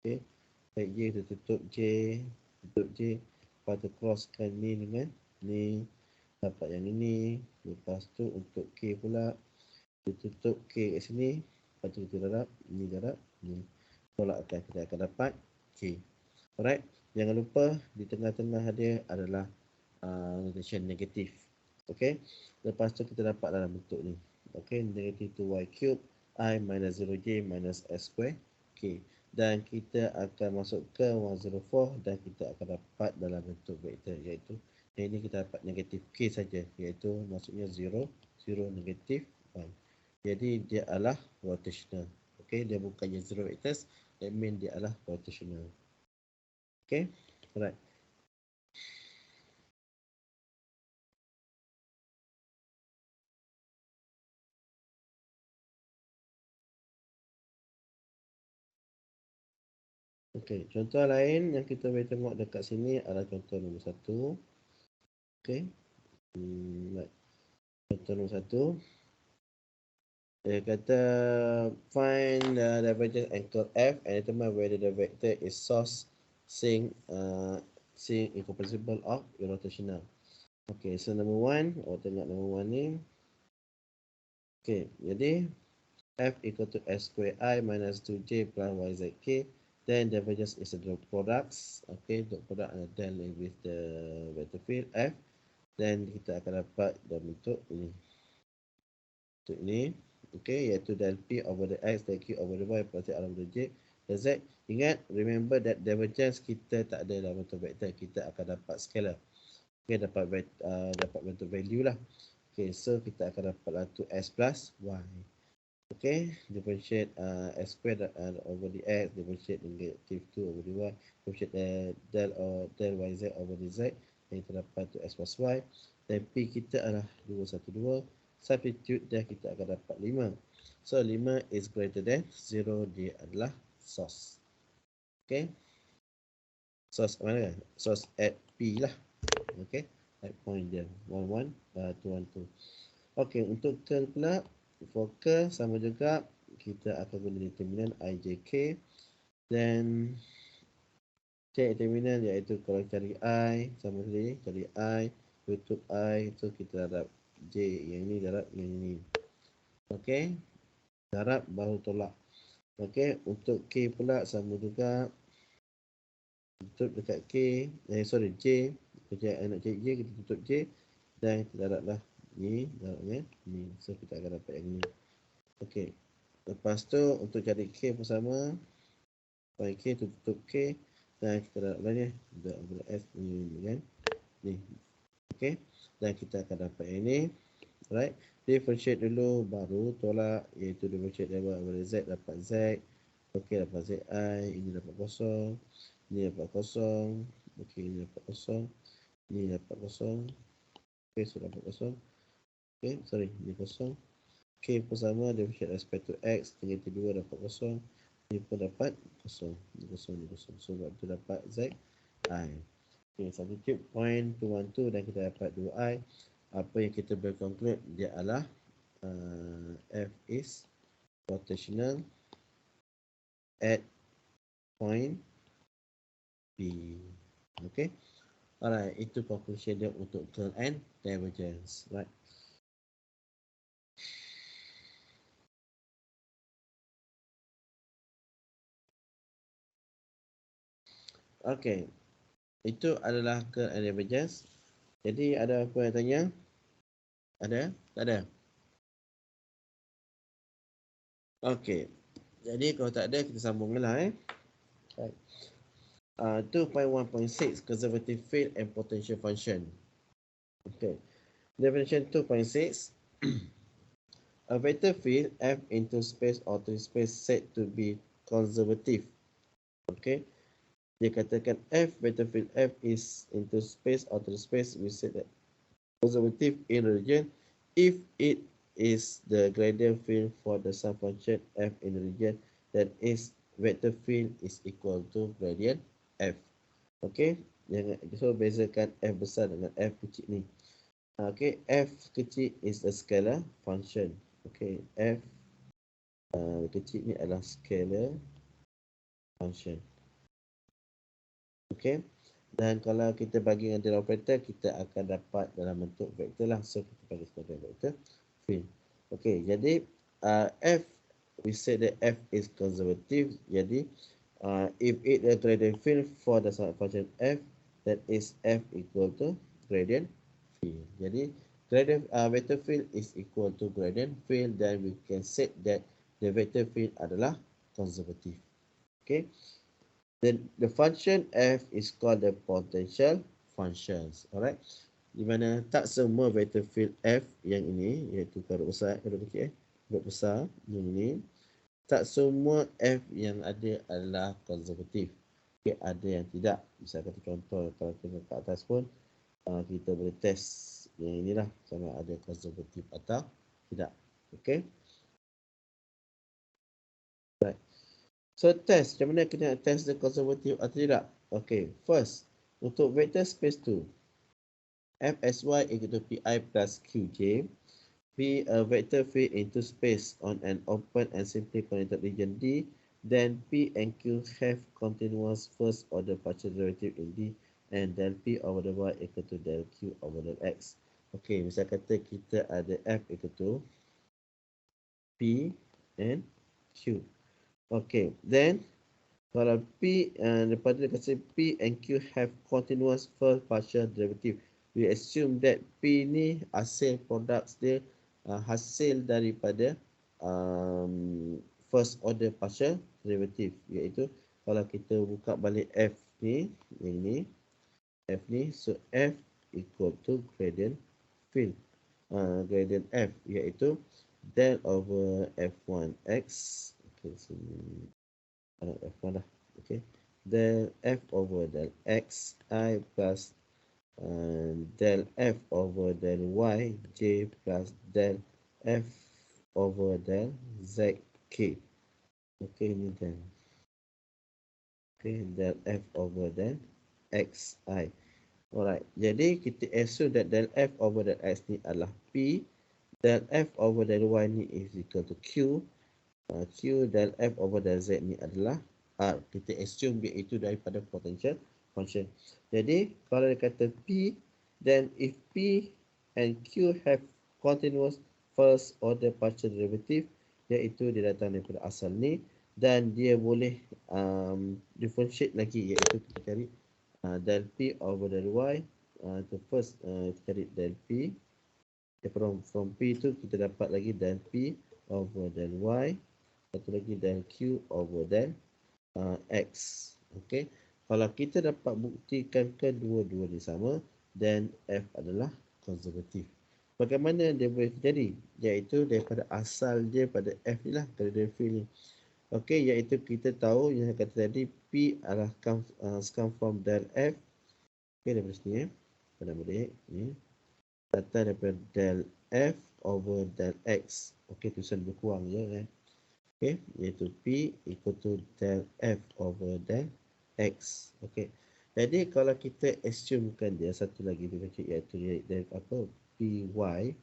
Okey, cari J, tutup J, lepas tu crosskan ni dengan ni, dapat yang ini. Lepas tu untuk K pula, tutup K kat sini, lepas tu kita darab ni, tolakkan, kita akan dapat K. Alright, jangan lupa di tengah-tengah dia adalah notation negatif. Okey, lepas tu kita dapat dalam bentuk ni. Okey, negatif 2y cube I minus 0j minus s square k. Dan kita akan masuk ke 104 dan kita akan dapat dalam bentuk vektor, iaitu yang ini kita dapat negatif k saja, iaitu maksudnya 0, 0, negatif 1. Jadi dia adalah rotational. Okey, dia bukannya zero vectors, that means dia adalah rotational. Okay, alright. Okay, contoh lain yang kita boleh tengok dekat sini adalah contoh nombor 1. Okay, Contoh nombor 1. Dia kata find the divergence angle F and determine whether the vector is source sync incomprehensible of rotational. Okay, so number 1, tengok number 1 ni. Okay, jadi F equal to S square I minus 2J plus YZK. Then divergence is a dot products. Okay, dot product and del with the vector field F. Then kita akan dapat dalam bentuk ini. Bentuk ini. Okay, iaitu del P over the X, del Q over the Y, plus R over the J, the Z. Ingat, remember that divergence kita tak ada dalam bentuk vektor. Kita akan dapat scalar. Okay, dapat bentuk value lah. Okay, so kita akan dapat lah 2S plus Y. Okay, differentiate S squared over the X, differentiate negative 2 over the Y, differentiate del YZ over the Z. Dan kita dapat 2S plus Y. Dan P kita adalah 212. Substitute dan kita akan dapat 5. So 5 is greater than 0. Dia adalah source. Okay. Source mana? Source at P lah. Okay. At point dia 11, 212. Okay. Untuk curl pula, for curl sama juga. Kita akan guna determinant IJK. Then check determinant iaitu kalau cari I sama sekali, cari I, tutup I, itu kita darab J yang ini, darab yang ini. Okey. Darab baru tolak. Okey, untuk K pula sama juga. Tutup dekat K, J. Kita nak cari J, kita tutup J dan kita darablah ni, darabnya ni. So kita akan dapat yang ni. Okey. Lepas tu untuk cari K pun sama. Find K, tutup K dan kita darablah ni, darab S ni kan. Ni. Okey. Dan kita akan dapat yang ni. Alright. Differentiate dulu baru tolak, iaitu differentiate dari Z dapat Z. Okey, dapat ZI, ini dapat kosong. Ini dapat kosong. Okey, ini dapat kosong. Ini dapat kosong. Okey, so dapat kosong. Okey, sorry, ini kosong. K pun sama, differentiate respect to X, negatif 2 dapat kosong. Ini pun dapat kosong. Ini kosong, ini kosong. So, sebab itu dapat ZI. Okay, substitute point 212 dan kita dapat 2i. Apa yang kita boleh conclude dia adalah F is rotational at point P. Okay. Alright, itu conclusion dia untuk curl and divergence. Right. Okay. Itu adalah curl and divergence. Jadi ada apa yang tanya? Ada? Tak ada? Okay. Jadi kalau tak ada, kita sambung lah Right. 2.1.6 conservative field and potential function. Okay. Definition 2.6. A vector field F into space or 3 space said to be conservative. Okay. Dia katakan F, vector field F is into space or 3 space, we said that conservative in region if it is the gradient field for the subfunction F in the region, that is vector field is equal to gradient F. Okay, so bezakan F besar dengan F kecil ni. Okay, F kecil is a scalar function. Okay, F kecil ni adalah scalar function. Okay, dan kalau kita bagi dengan del operator, kita akan dapat dalam bentuk vektor lah. So kita bagi sebagai vector field. Okay, jadi F, we say that F is conservative. Jadi if it a gradient field for the function F, that is F equal to gradient field. Jadi gradient vector field is equal to gradient field, then we can say that the vector field adalah conservative. Okay. Then the function F is called the potential functions. Alright. Di mana tak semua vector field F yang ini, iaitu kadar besar, kadar kecil, kadar besar yang ini, tak semua F yang ada adalah konservatif. Okay, ada yang tidak. Misalkan contoh kalau tengok ke atas pun kita boleh test yang inilah sama ada konservatif atau tidak. Okay. Right. So test, macam mana kita nak test the conservative atau tidak? Okay, first, untuk vector space 2. Fsy equal to Pi plus Qj. P a vector field into space on an open and simply connected region D, then P and Q have continuous first order partial derivative in D, and del P over the Y equal to del Q over del X. Okay, misal kata kita ada F equal to P and Q. Okay, then kalau P daripada dia kata P and Q have continuous first partial derivative, we assume that P ni hasil products dia hasil daripada first order partial derivative, iaitu kalau kita buka balik F ni, yang ni F ni, so F equal to gradient field, gradient F, iaitu del over F1x. Okay, sini F1 lah. Okay, del F over del X I plus del F over del Y J plus del F over del Z K. Okay, ni del. Okay, del F over del X I. Alright, jadi kita assume that del F over del X ni adalah P, del F over del Y ni is equal to Q, Q del F over del Z ni adalah R. Kita assume dia itu daripada potential function. Jadi kalau dia kata P, then if P and Q have continuous first order partial derivative, iaitu dia datang daripada asal ni, dan dia boleh differentiate lagi, iaitu kita cari del P over del Y. The first kita cari del P, from P tu kita dapat lagi del P over del Y, satu lagi del Q over del X. Okay, kalau kita dapat buktikan kedua-dua ni sama, then F adalah konservatif. Bagaimana dia boleh terjadi? Iaitu daripada asal dia pada F ni lah, gradient field ni. Okay, iaitu kita tahu yang kata tadi P adalah come from del F. Okay, daripada sini pada murid ni datang daripada del F over del X. Okay, tulisan lebih kurang je kan. Okay, iaitu P equal to del F over del X. Okay, jadi kalau kita assumekan dia satu lagi iaitu del apa PY,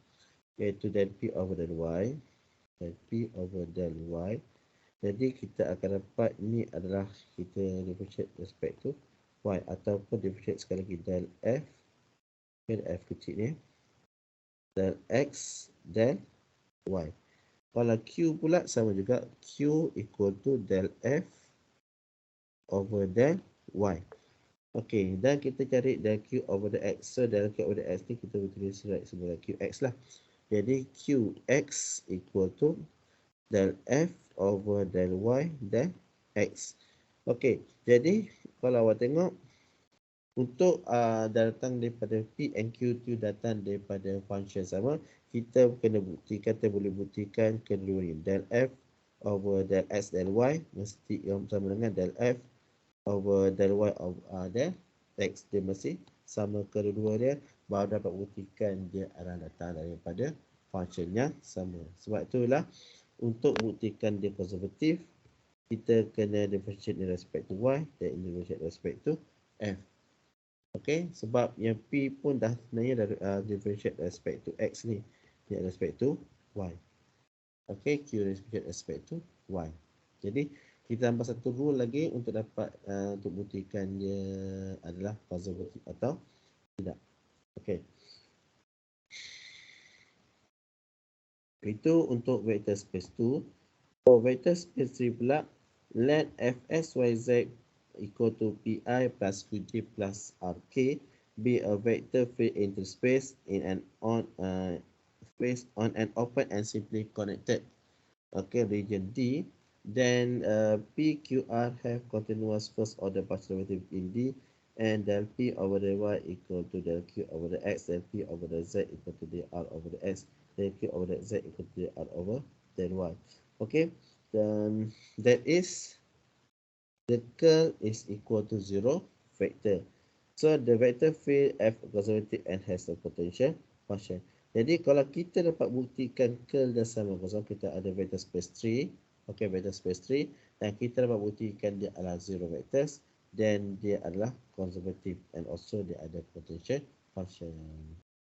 iaitu del P over del Y, del P over del Y. Jadi kita akan dapat ni adalah kita differentiate respect to Y, ataupun differentiate sekali lagi del F, okay, F kecil ni, del X del Y. Kalau Q pula sama juga, Q equal to del F over del Y. Okey, dan kita cari del Q over del X. So del Q over del X ni kita boleh tulis sebagai QX lah. Jadi QX equal to del F over del Y del X. Okey, jadi kalau awak tengok, untuk datang daripada P and Q tu datang daripada function sama, kita kena buktikan, kita boleh buktikan kedua ni. Del F over del X del Y mesti yang sama dengan del F over del Y over del X. Dia mesti sama kedua-dua dia, baru dapat buktikan dia adalah datang daripada function yang sama. Sebab itulah untuk buktikan dia konservatif, kita kena differentiate in respect to Y dan differentiate respect to F. Okay, sebab yang P pun dah sebenarnya dah differentiate respect to X ni, dia respect to Y. Okay, Q differentiate respect to Y. Jadi kita tambah satu rule lagi untuk dapat untuk buktikan dia adalah konservatif atau tidak. Okay, itu untuk vector space 2. For vector space 3 pula, let Fsyz equal to Pi plus Qj plus Rk be a vector field into space in an space on an open and simply connected region D. Then PQR have continuous first order partial derivative in D, and del P over del Y equal to del Q over the X, del P over the Z equal to del R over the X, del Q over the Z equal to del R over del Y. Okay, then that is the curl is equal to 0 vector. So the vector field F conservative and has a potential function. Jadi kalau kita dapat buktikan curl dah sama kosong, kita ada vector space 3, okay, vector space 3, dan kita dapat buktikan dia adalah 0 vectors, then dia adalah conservative and also dia ada potential function.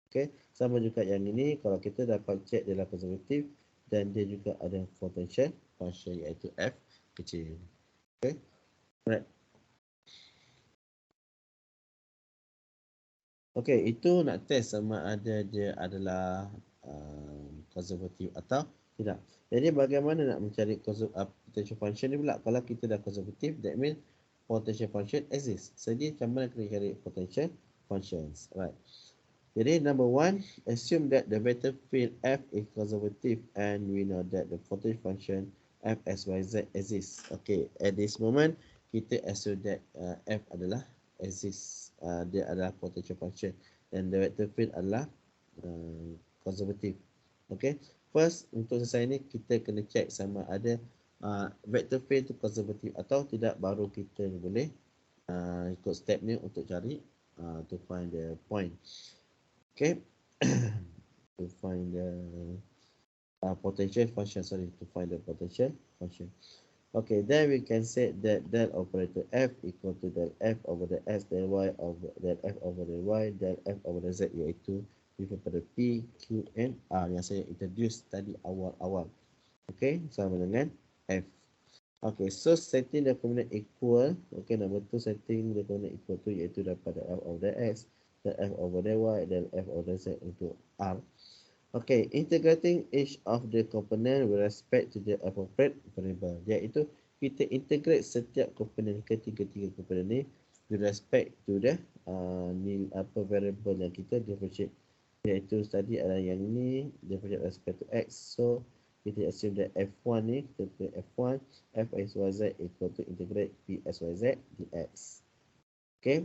Okay, sama juga yang ini, kalau kita dapat check dia adalah konservatif dan dia juga ada potential function iaitu f kecil. Okay, right. Okay, itu nak test sama ada dia adalah konservatif atau tidak. Jadi bagaimana nak mencari potential function ni pula? Kalau kita dah konservatif, that means potential function exists. Jadi macam mana kita cari potential functions? Right. Jadi number one, assume that the vector field f is conservative and we know that the potential function f x y z exists. Okay, at this moment kita assume that f adalah exists, dia adalah potential function dan the vector field adalah conservative. Okay, first untuk selesai ni kita kena check sama ada vector field tu conservative atau tidak, baru kita boleh ikut step ni untuk cari to find the point. Okay, to find the potential function, to find the potential function. Okay, then we can say that del operator f equal to del f over the x del y over del f over del y del f over the z, iaitu daripada p, q, and r yang saya introduce tadi awal-awal. Okay, sama dengan f. Okay, so setting the coordinate equal. Okay, number 2 setting the coordinate equal to iaitu daripada f over the x del f over del y del f over z untuk r. Okay, integrating each of the component with respect to the appropriate variable, iaitu kita integrate setiap komponen, ketiga-tiga komponen ni with respect to the variable yang kita differentiate, iaitu tadi adalah yang ni differentiate respect to x. So kita assume that f1 ni, kita pilih f1 f x y z equal to integrate p x y z dx. Okay,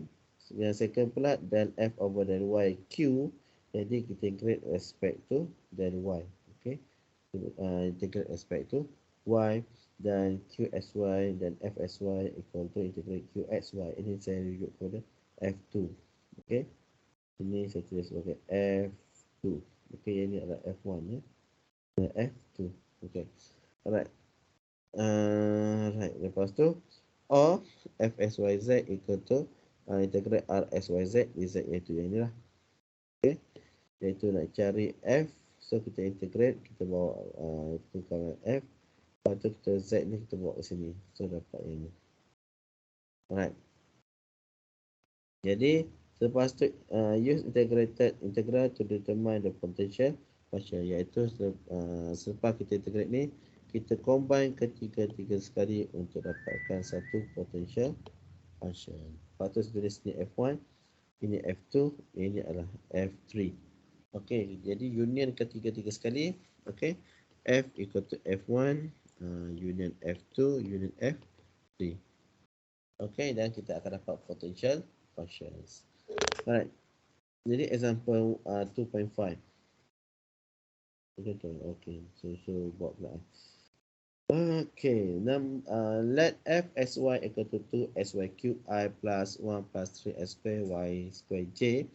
yang second pula del f over del y q, jadi kita integrate respect to del y. Okay, integrate respect to y dan qxy dan fxy equal to integrate qxy. Ini saya rujuk kepada f2. Okay, ini saya tulis sebagai f2. Okay, yang ini adalah f1 ya. F2. Okay, alright. Right, lepas tu or fxyz equal to integrate rxyz dz, iaitu yang inilah. Okay, iaitu nak cari f, so kita integrate, kita bawa tukarkan f, lepas tu kita z ni kita bawa ke sini, so dapat yang ni. Alright, jadi selepas tu use integrated integral to determine the potential function, iaitu selepas kita integrate ni, kita combine ketiga-tiga sekali untuk dapatkan satu potential function. Lepas tu saya tulis ni f1, ini f2, ini adalah f3. Okey, jadi union ketiga-tiga sekali. Okey, f equal to f1 union f2 union f3. Okey, dan kita akan dapat potential functions. Alright, jadi example 2.5. Okay, so buat pula. Okay, let f xy equal to 2 xy cube I plus 1 plus 3 square y square j.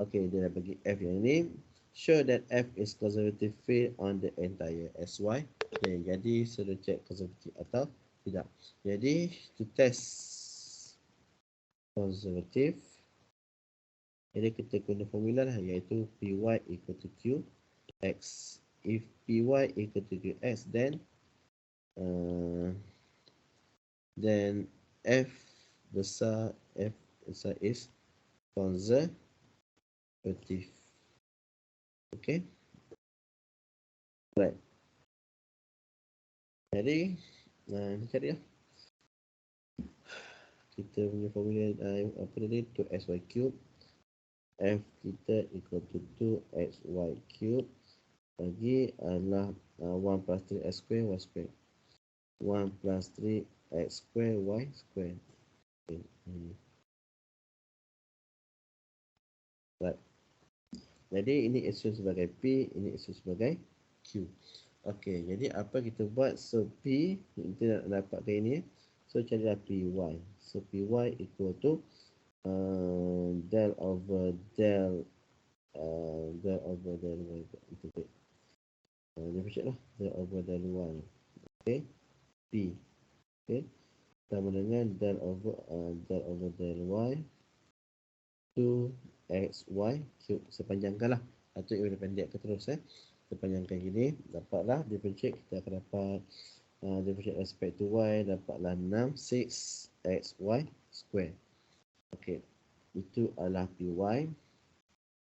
Okay, dia dah bagi f yang ni. Show that f is conservative field on the entire sy. Okay, jadi sudah check conservative atau tidak. Jadi to test conservative, jadi kita guna formula lah, iaitu py equal to qx. If py equal to qx, then f besar is conservative. Okay, right. Jadi cari lah kita punya formula apa tadi, 2xy cube, f kita equal to 2xy cube bagi adalah 1 plus 3x square y square, 1 plus 3x square y square. Okay. Right. Jadi ini assume sebagai P, ini assume sebagai Q. Okey, jadi apa kita buat? So P, kita nak dapatkan ini. So carilah PY. So PY equal to del over del Y. Dia macam lah. Del over del Y. Okey. P. Okey. Sama dengan del over del Y. 2 2xy cube. Sepanjangkan lah. Atau ia boleh pendek ke terus. Sepanjangkan gini. Dapatlah differentiate. Kita akan dapat differentiate respect to y. Dapatlah 6 6xy square. Okey. Itu adalah py.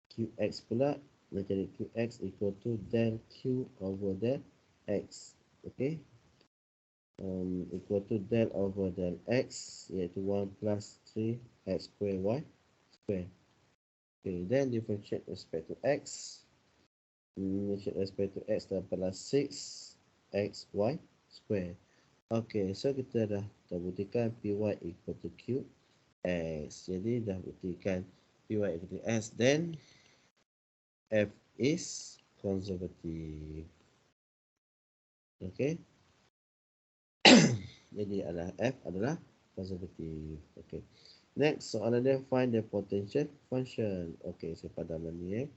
Qx pula. Kita cari qx equal to del q over del x. Okey. Equal to del over del x, iaitu 1 plus 3x square y square. Okay, then differentiate respect to x. Differentiate respect to x dapatlah 6xy square. Okay, so kita dah buktikan py equal to qx. Jadi dah buktikan py equal to s, then f is conservative. Okay. Jadi adalah f adalah conservative. Okay. Next soalan dia, find the potential function. Okay, saya padamkan ni.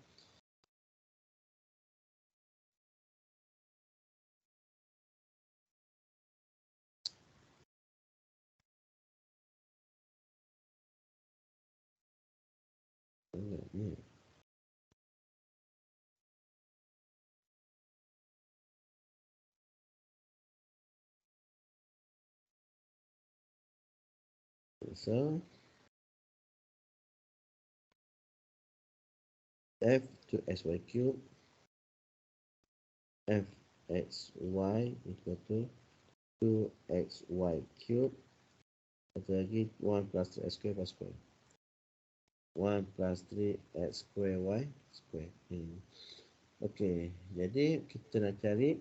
Ni. So f to xy cube f xy equal to 2xy cube. Satu lagi 1 plus 3x square plus square. 1 plus 3x square y square. Okay, jadi kita nak cari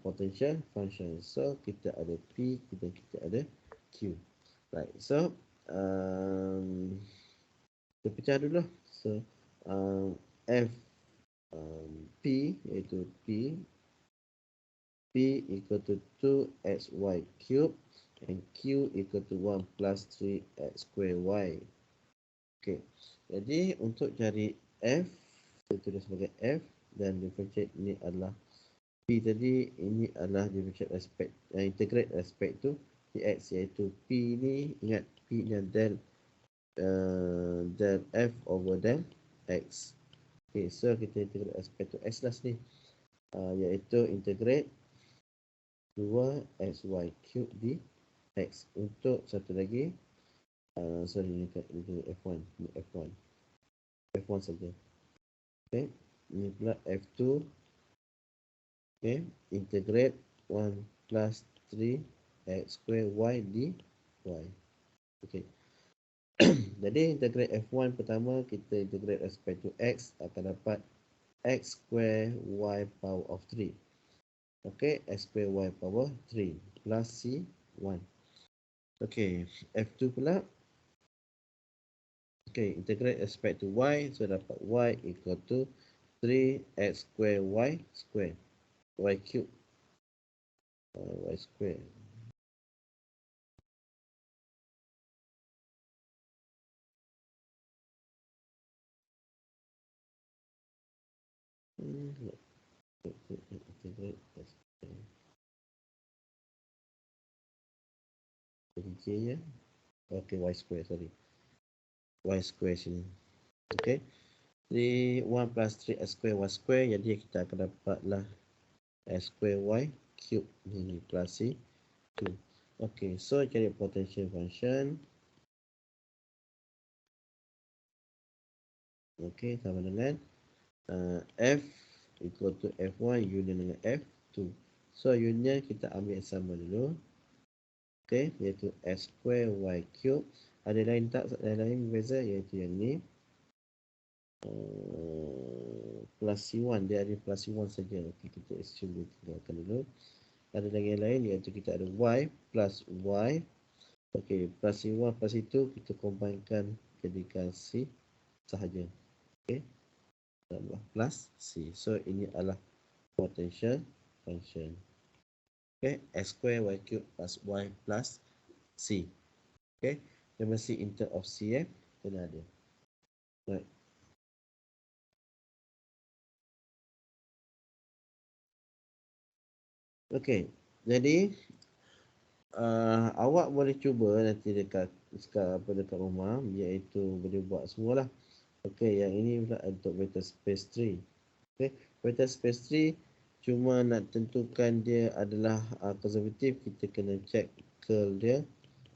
potential function. So kita ada p, kita ada q. Right, so kita pecah dulu. So f p iaitu p equal to 2xy cube and q equal to 1 plus 3x square y. Okay, jadi untuk cari f, kita tulis sebagai f, dan differentiate ni adalah p tadi, ini adalah differentiate respect, integrate respect to dx, iaitu p ni, ingat p nya del f over del x. Okay, so kita integrate respect to x lah ni, iaitu integrate 2xy cube dx. Untuk satu lagi, sorry, ini f1, ini f1 saja. Okay, ini pula f2. Okay, integrate 1 plus 3x square y dy. Okay. Jadi integrate f1 pertama, kita integrate respect to x, akan dapat x square y power of 3. Okay, x square y power 3 plus c1. Okay, f2 pula. Okay, integrate respect to y, so dapat y equal to 3x square y square. Y cube. Y square. Integrate J ya. Okay, y square, sorry. Y square sini. Okay. Jadi 1 plus 3x square y square, jadi kita akan dapatlah x square y cube ini plus c2. Okay, so cari potential function. Okay, sama dengan f equal to f1 union dengan f2. So union kita ambil yang sama dulu. Okay, iaitu x square y cube. Ada lain tak? Ada lain beza, iaitu yang ni. Plus C1, dia ada plus C1 saja. Okay, kita assume tinggalkan dulu. Ada lagi yang lain, iaitu kita ada y plus y. Okay, plus C1 plus C2 kita combinekan jadikan C sahaja. Okay, tambah plus C. So ini adalah potential function. Okay, x square y cube plus y plus C. Okay, dia mesti in term of C kena ada. Right. Okay, jadi awak boleh cuba nanti dekat rumah, iaitu boleh buat semualah. Okey, yang ini pula untuk vector space 3. Okey, vector space 3 cuma nak tentukan dia adalah konservatif, kita kena check curl dia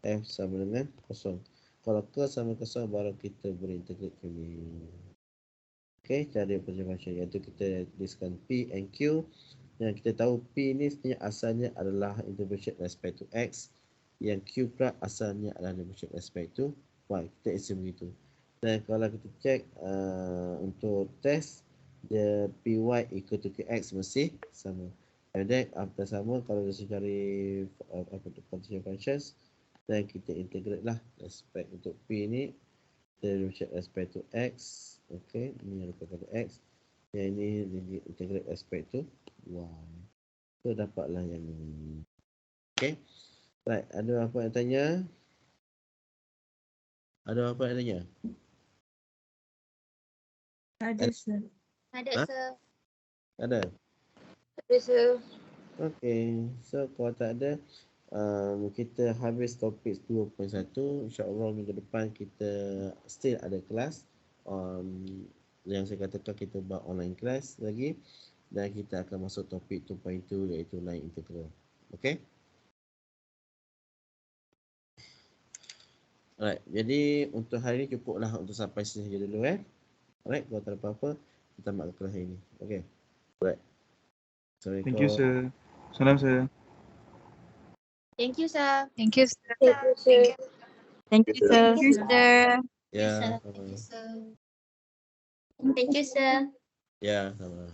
F sama dengan kosong. Kalau curl sama kosong baru kita boleh integrate ini. Okey, cara observation iaitu kita tuliskan P and Q. Yang kita tahu P ni sebenarnya asalnya adalah interpolation respect to X. Yang Q pula asalnya adalah interpolation respect to Y. Kita assume begitu. Dan kalau kita check untuk test, dia PY equal to QX mesti sama. Dan then after sama, kalau kita cari partition functions, dan kita integrate lah respect untuk P ni, kita check respect to X. Okay, ni yang respect to X. Yang ini integrate respect to Y. So dapatlah yang ini. Okay. Right, ada apa yang tanya? Ada apa yang tanya? Ada, sir. Ada, Ha? sir. Ada? Ada, sir. Okay, so kalau tak ada, kita habis topik 2.1. InsyaAllah minggu depan kita still ada kelas. Yang saya katakan kita buat online class lagi. Dan kita akan masuk topik 2.2 iaitu line integral. Okay? Alright, jadi untuk hari ini cukuplah untuk sampai sini saja dulu. Alright, kalau tak ada apa-apa, kita tamat kelas hari ini. Okay? Alright. Assalamualaikum. Thank you, sir. Salam, sir. Thank you, sir. Thank you, sir. Thank you, sir. Thank you, sir. Thank you, sir. Ya, Thank you, sir. Thank you, sir. ya, sama.